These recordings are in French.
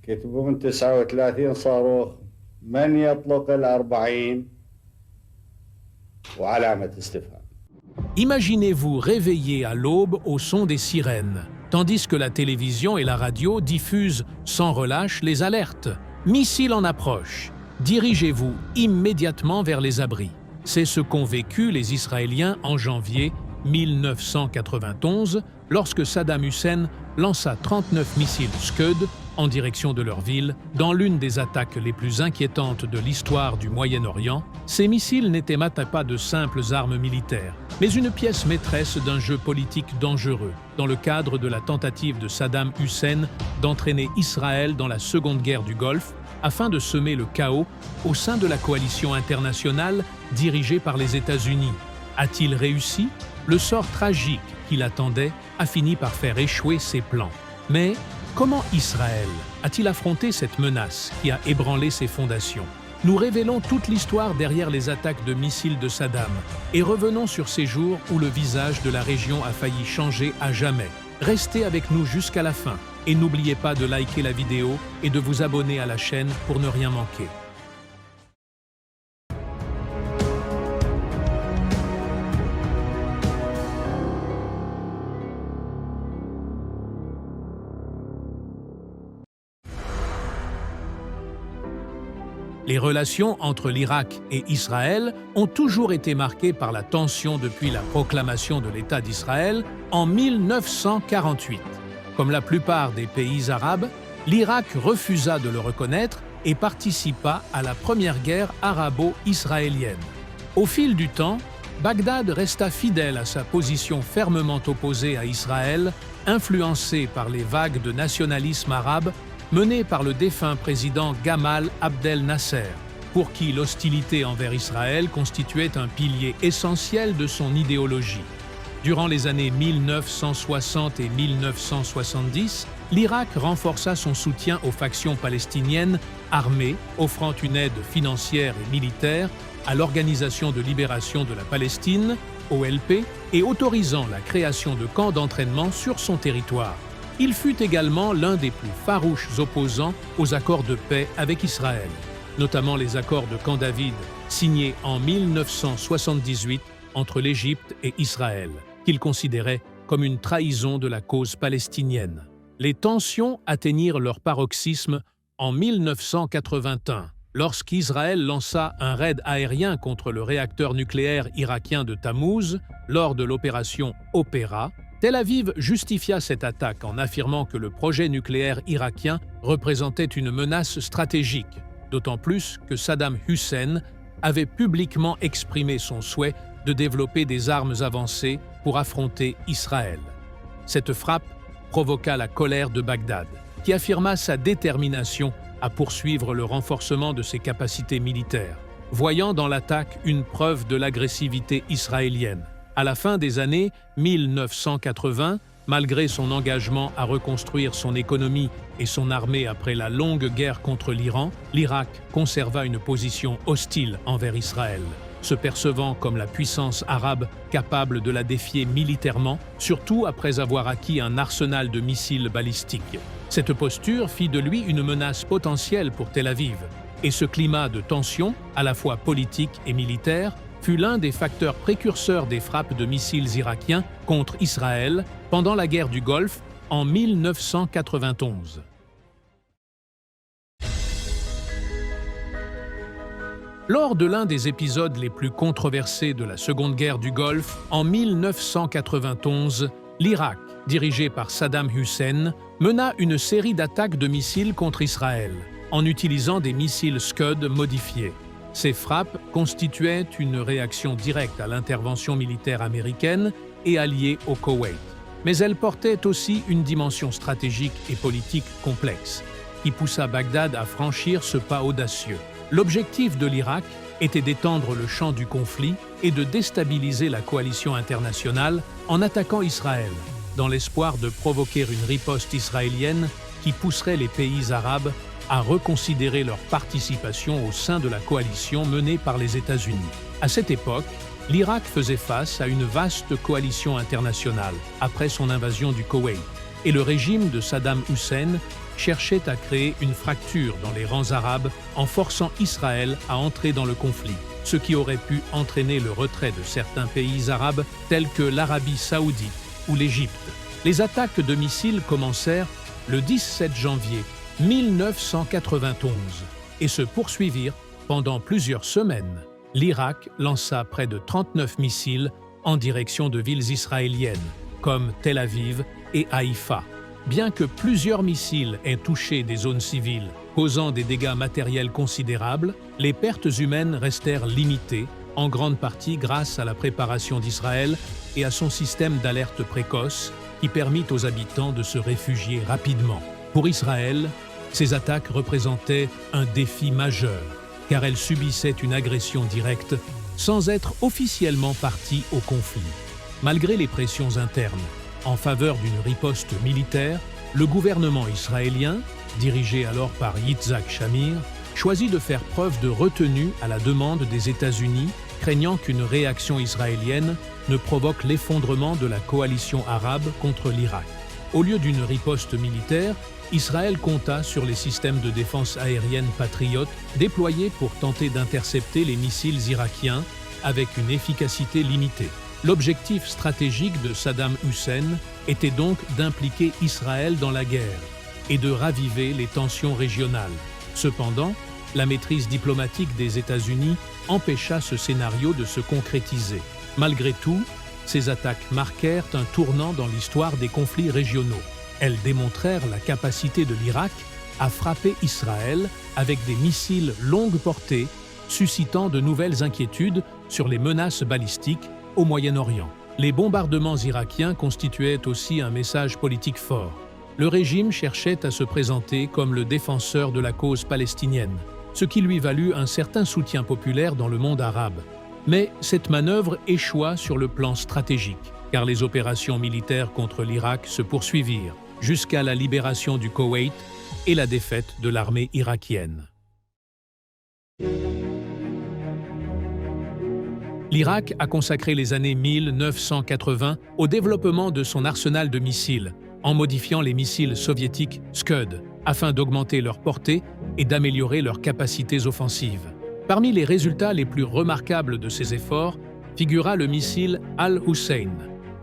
كتبوا من 39 صاروخ من يطلق ال40 وعلامة استفهام. Imaginez-vous réveillé à l'aube au son des sirènes, tandis que la télévision et la radio diffusent sans relâche les alertes. Missile en approche. Dirigez-vous immédiatement vers les abris. C'est ce qu'ont vécu les Israéliens en janvier 1991, lorsque Saddam Hussein lança 39 missiles Scud en direction de leur ville. Dans l'une des attaques les plus inquiétantes de l'histoire du Moyen-Orient, ces missiles n'étaient pas de simples armes militaires, mais une pièce maîtresse d'un jeu politique dangereux, dans le cadre de la tentative de Saddam Hussein d'entraîner Israël dans la Seconde Guerre du Golfe, afin de semer le chaos au sein de la coalition internationale dirigée par les États-Unis. A-t-il réussi? Le sort tragique qui l'attendait a fini par faire échouer ses plans. Mais comment Israël a-t-il affronté cette menace qui a ébranlé ses fondations? Nous révélons toute l'histoire derrière les attaques de missiles de Saddam et revenons sur ces jours où le visage de la région a failli changer à jamais. Restez avec nous jusqu'à la fin et n'oubliez pas de liker la vidéo et de vous abonner à la chaîne pour ne rien manquer. Les relations entre l'Irak et Israël ont toujours été marquées par la tension depuis la proclamation de l'État d'Israël en 1948. Comme la plupart des pays arabes, l'Irak refusa de le reconnaître et participa à la première guerre arabo-israélienne. Au fil du temps, Bagdad resta fidèle à sa position fermement opposée à Israël, influencée par les vagues de nationalisme arabe menées par le défunt président Gamal Abdel Nasser, pour qui l'hostilité envers Israël constituait un pilier essentiel de son idéologie. Durant les années 1960 et 1970, l'Irak renforça son soutien aux factions palestiniennes armées, offrant une aide financière et militaire à l'Organisation de libération de la Palestine, OLP, et autorisant la création de camps d'entraînement sur son territoire. Il fut également l'un des plus farouches opposants aux accords de paix avec Israël, notamment les accords de Camp David, signés en 1978 entre l'Égypte et Israël, qu'il considérait comme une trahison de la cause palestinienne. Les tensions atteignirent leur paroxysme en 1981, lorsqu'Israël lança un raid aérien contre le réacteur nucléaire irakien de Tammuz lors de l'opération Opéra. Tel Aviv justifia cette attaque en affirmant que le projet nucléaire irakien représentait une menace stratégique, d'autant plus que Saddam Hussein avait publiquement exprimé son souhait de développer des armes avancées pour affronter Israël. Cette frappe provoqua la colère de Bagdad, qui affirma sa détermination à poursuivre le renforcement de ses capacités militaires, voyant dans l'attaque une preuve de l'agressivité israélienne. À la fin des années 1980, malgré son engagement à reconstruire son économie et son armée après la longue guerre contre l'Iran, l'Irak conserva une position hostile envers Israël, se percevant comme la puissance arabe capable de la défier militairement, surtout après avoir acquis un arsenal de missiles balistiques. Cette posture fit de lui une menace potentielle pour Tel Aviv, et ce climat de tension, à la fois politique et militaire, fut l'un des facteurs précurseurs des frappes de missiles irakiens contre Israël pendant la guerre du Golfe en 1991. Lors de l'un des épisodes les plus controversés de la Seconde Guerre du Golfe, en 1991, l'Irak, dirigé par Saddam Hussein, mena une série d'attaques de missiles contre Israël, en utilisant des missiles Scud modifiés. Ces frappes constituaient une réaction directe à l'intervention militaire américaine et alliée au Koweït. Mais elles portaient aussi une dimension stratégique et politique complexe, qui poussa Bagdad à franchir ce pas audacieux. L'objectif de l'Irak était d'étendre le champ du conflit et de déstabiliser la coalition internationale en attaquant Israël, dans l'espoir de provoquer une riposte israélienne qui pousserait les pays arabes à reconsidérer leur participation au sein de la coalition menée par les États-Unis. À cette époque, l'Irak faisait face à une vaste coalition internationale après son invasion du Koweït, et le régime de Saddam Hussein cherchait à créer une fracture dans les rangs arabes en forçant Israël à entrer dans le conflit, ce qui aurait pu entraîner le retrait de certains pays arabes tels que l'Arabie saoudite ou l'Égypte. Les attaques de missiles commencèrent le 17 janvier 1991 et se poursuivirent pendant plusieurs semaines. L'Irak lança près de 39 missiles en direction de villes israéliennes, comme Tel Aviv et Haïfa. Bien que plusieurs missiles aient touché des zones civiles, causant des dégâts matériels considérables, les pertes humaines restèrent limitées, en grande partie grâce à la préparation d'Israël et à son système d'alerte précoce qui permit aux habitants de se réfugier rapidement. Pour Israël, ces attaques représentaient un défi majeur, car elles subissaient une agression directe sans être officiellement partie au conflit. Malgré les pressions internes en faveur d'une riposte militaire, le gouvernement israélien, dirigé alors par Yitzhak Shamir, choisit de faire preuve de retenue à la demande des États-Unis, craignant qu'une réaction israélienne ne provoque l'effondrement de la coalition arabe contre l'Irak. Au lieu d'une riposte militaire, Israël compta sur les systèmes de défense aérienne Patriot déployés pour tenter d'intercepter les missiles irakiens avec une efficacité limitée. L'objectif stratégique de Saddam Hussein était donc d'impliquer Israël dans la guerre et de raviver les tensions régionales. Cependant, la maîtrise diplomatique des États-Unis empêcha ce scénario de se concrétiser. Malgré tout, ces attaques marquèrent un tournant dans l'histoire des conflits régionaux. Elles démontrèrent la capacité de l'Irak à frapper Israël avec des missiles longue portée, suscitant de nouvelles inquiétudes sur les menaces balistiques au Moyen-Orient. Les bombardements irakiens constituaient aussi un message politique fort. Le régime cherchait à se présenter comme le défenseur de la cause palestinienne, ce qui lui valut un certain soutien populaire dans le monde arabe. Mais cette manœuvre échoua sur le plan stratégique, car les opérations militaires contre l'Irak se poursuivirent, jusqu'à la libération du Koweït et la défaite de l'armée irakienne. L'Irak a consacré les années 1980 au développement de son arsenal de missiles, en modifiant les missiles soviétiques Scud, afin d'augmenter leur portée et d'améliorer leurs capacités offensives. Parmi les résultats les plus remarquables de ces efforts figura le missile Al-Hussein,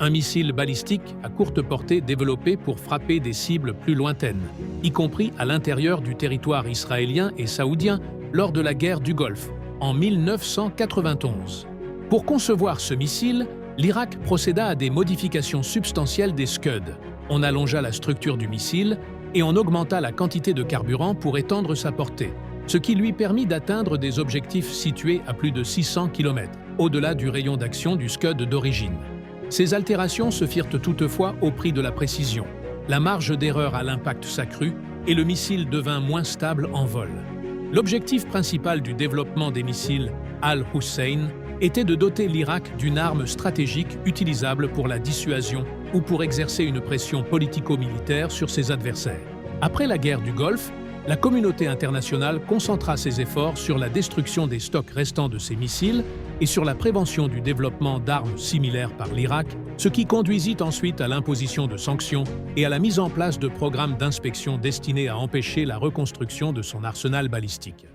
un missile balistique à courte portée développé pour frapper des cibles plus lointaines, y compris à l'intérieur du territoire israélien et saoudien lors de la guerre du Golfe, en 1991. Pour concevoir ce missile, l'Irak procéda à des modifications substantielles des Scud. On allongea la structure du missile et on augmenta la quantité de carburant pour étendre sa portée, ce qui lui permit d'atteindre des objectifs situés à plus de 600 km, au-delà du rayon d'action du Scud d'origine. Ces altérations se firent toutefois au prix de la précision. La marge d'erreur à l'impact s'accrut et le missile devint moins stable en vol. L'objectif principal du développement des missiles Al-Hussein était de doter l'Irak d'une arme stratégique utilisable pour la dissuasion ou pour exercer une pression politico-militaire sur ses adversaires. Après la guerre du Golfe, la communauté internationale concentra ses efforts sur la destruction des stocks restants de ces missiles et sur la prévention du développement d'armes similaires par l'Irak, ce qui conduisit ensuite à l'imposition de sanctions et à la mise en place de programmes d'inspection destinés à empêcher la reconstruction de son arsenal balistique.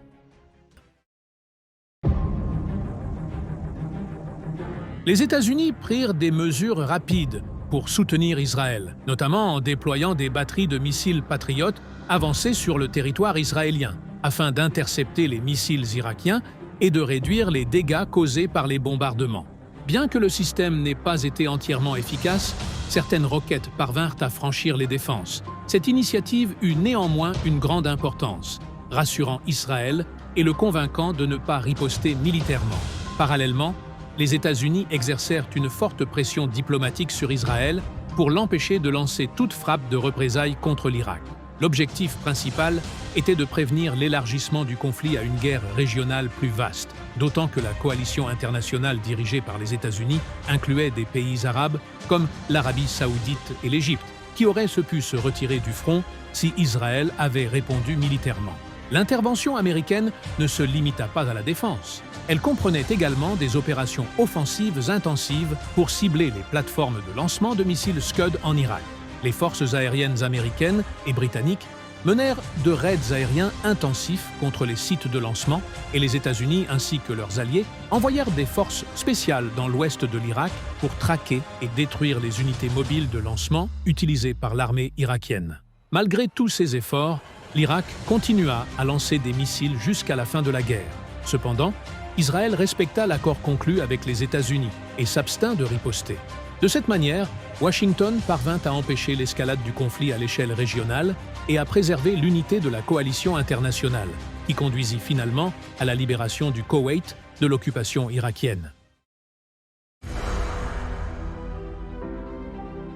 Les États-Unis prirent des mesures rapides pour soutenir Israël, notamment en déployant des batteries de missiles Patriot avancées sur le territoire israélien, afin d'intercepter les missiles irakiens et de réduire les dégâts causés par les bombardements. Bien que le système n'ait pas été entièrement efficace, certaines roquettes parvinrent à franchir les défenses. Cette initiative eut néanmoins une grande importance, rassurant Israël et le convainquant de ne pas riposter militairement. Parallèlement, les États-Unis exercèrent une forte pression diplomatique sur Israël pour l'empêcher de lancer toute frappe de représailles contre l'Irak. L'objectif principal était de prévenir l'élargissement du conflit à une guerre régionale plus vaste, d'autant que la coalition internationale dirigée par les États-Unis incluait des pays arabes comme l'Arabie saoudite et l'Égypte, qui auraient pu se retirer du front si Israël avait répondu militairement. L'intervention américaine ne se limita pas à la défense. Elle comprenait également des opérations offensives intensives pour cibler les plateformes de lancement de missiles Scud en Irak. Les forces aériennes américaines et britanniques menèrent de raids aériens intensifs contre les sites de lancement et les États-Unis ainsi que leurs alliés envoyèrent des forces spéciales dans l'ouest de l'Irak pour traquer et détruire les unités mobiles de lancement utilisées par l'armée irakienne. Malgré tous ces efforts, l'Irak continua à lancer des missiles jusqu'à la fin de la guerre. Cependant, Israël respecta l'accord conclu avec les États-Unis et s'abstint de riposter. De cette manière, Washington parvint à empêcher l'escalade du conflit à l'échelle régionale et à préserver l'unité de la coalition internationale, qui conduisit finalement à la libération du Koweït de l'occupation irakienne.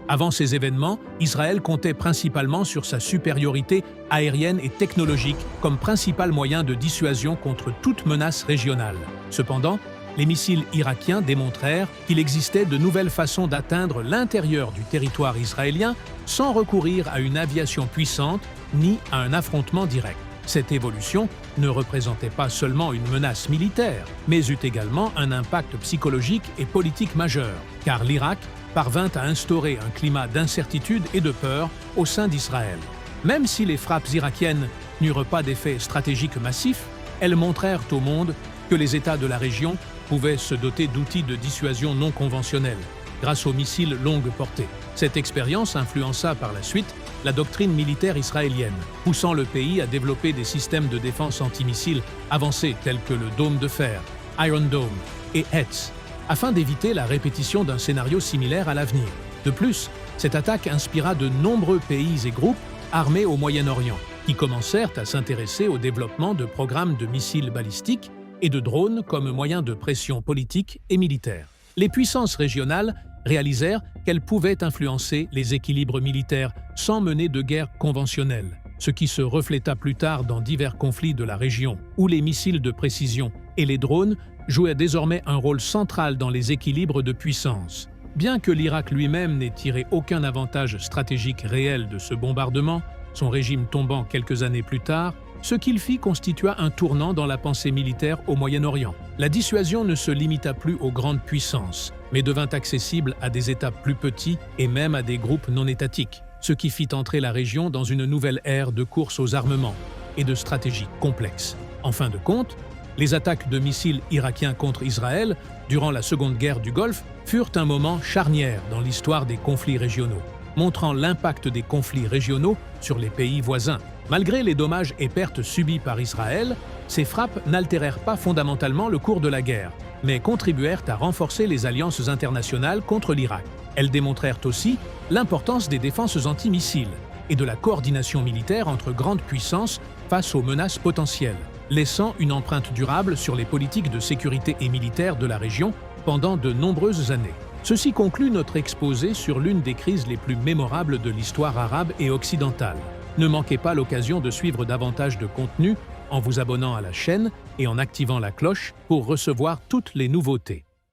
Avant ces événements, Israël comptait principalement sur sa supériorité aérienne et technologique comme principal moyen de dissuasion contre toute menace régionale. Cependant, les missiles irakiens démontrèrent qu'il existait de nouvelles façons d'atteindre l'intérieur du territoire israélien sans recourir à une aviation puissante ni à un affrontement direct. Cette évolution ne représentait pas seulement une menace militaire, mais eut également un impact psychologique et politique majeur, car l'Irak parvint à instaurer un climat d'incertitude et de peur au sein d'Israël. Même si les frappes irakiennes n'eurent pas d'effet stratégique massif, elles montrèrent au monde que les États de la région pouvaient se doter d'outils de dissuasion non conventionnels, grâce aux missiles longue portée. Cette expérience influença par la suite la doctrine militaire israélienne, poussant le pays à développer des systèmes de défense antimissiles avancés tels que le Dôme de fer, Iron Dome et Hetz, afin d'éviter la répétition d'un scénario similaire à l'avenir. De plus, cette attaque inspira de nombreux pays et groupes armés au Moyen-Orient, qui commencèrent à s'intéresser au développement de programmes de missiles balistiques et de drones comme moyen de pression politique et militaire. Les puissances régionales réalisèrent qu'elles pouvaient influencer les équilibres militaires sans mener de guerre conventionnelle, ce qui se refléta plus tard dans divers conflits de la région, où les missiles de précision et les drones jouaient désormais un rôle central dans les équilibres de puissance. Bien que l'Irak lui-même n'ait tiré aucun avantage stratégique réel de ce bombardement, son régime tombant quelques années plus tard, ce qu'il fit constitua un tournant dans la pensée militaire au Moyen-Orient. La dissuasion ne se limita plus aux grandes puissances, mais devint accessible à des États plus petits et même à des groupes non étatiques, ce qui fit entrer la région dans une nouvelle ère de course aux armements et de stratégies complexes. En fin de compte, les attaques de missiles irakiens contre Israël durant la Seconde Guerre du Golfe furent un moment charnière dans l'histoire des conflits régionaux, montrant l'impact des conflits régionaux sur les pays voisins. Malgré les dommages et pertes subis par Israël, ces frappes n'altérèrent pas fondamentalement le cours de la guerre, mais contribuèrent à renforcer les alliances internationales contre l'Irak. Elles démontrèrent aussi l'importance des défenses antimissiles et de la coordination militaire entre grandes puissances face aux menaces potentielles, laissant une empreinte durable sur les politiques de sécurité et militaire de la région pendant de nombreuses années. Ceci conclut notre exposé sur l'une des crises les plus mémorables de l'histoire arabe et occidentale. Ne manquez pas l'occasion de suivre davantage de contenu en vous abonnant à la chaîne et en activant la cloche pour recevoir toutes les nouveautés.